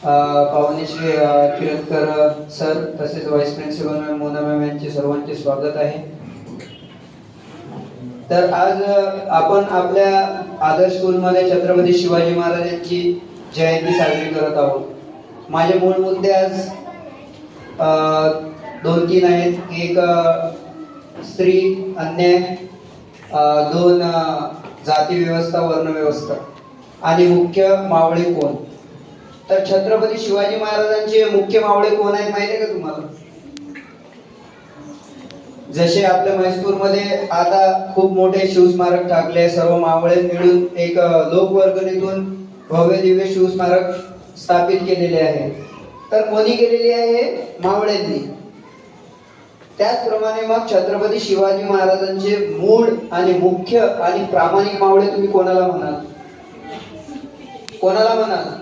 पावणे श्री किरतकर सर तसेच vice principal ma'am Mona ma'am यांचे सर्वांचे स्वागत आहे। तर आज आपण आपल्या आदर्श स्कूलमध्ये छत्रपती शिवाजी महाराजांची जयंती साजरी करत आहोत। माझे मूळ मुद्दे आज दोन तीन आहेत। एक स्त्री अन्याय, दोन जाती व्यवस्था वर्ण व्यवस्था आणि मुख्य मावळे कोण। तर छत्रपती शिवाजी महाराजांचे मुख्य मावळे कोण आहेत माहिती आहे का तुम्हाला? जसे आपल्या म्हैसूरमध्ये आता खूप मोठे शिवस्मारक टाकले, सर्व मावळे मिळून एक लोकवर्गणीतून भव्य दिव्य शिवस्मारक स्थापित केलेले आहे। तर कोणी केलेली आहे? मावळ्यांनी। त्याचप्रमाणे मग छत्रपती शिवाजी महाराजांचे मूळ आणि मुख्य आणि प्रामाणिक मावळे तुम्ही कोणाला म्हणाल? कोणाला म्हणाल?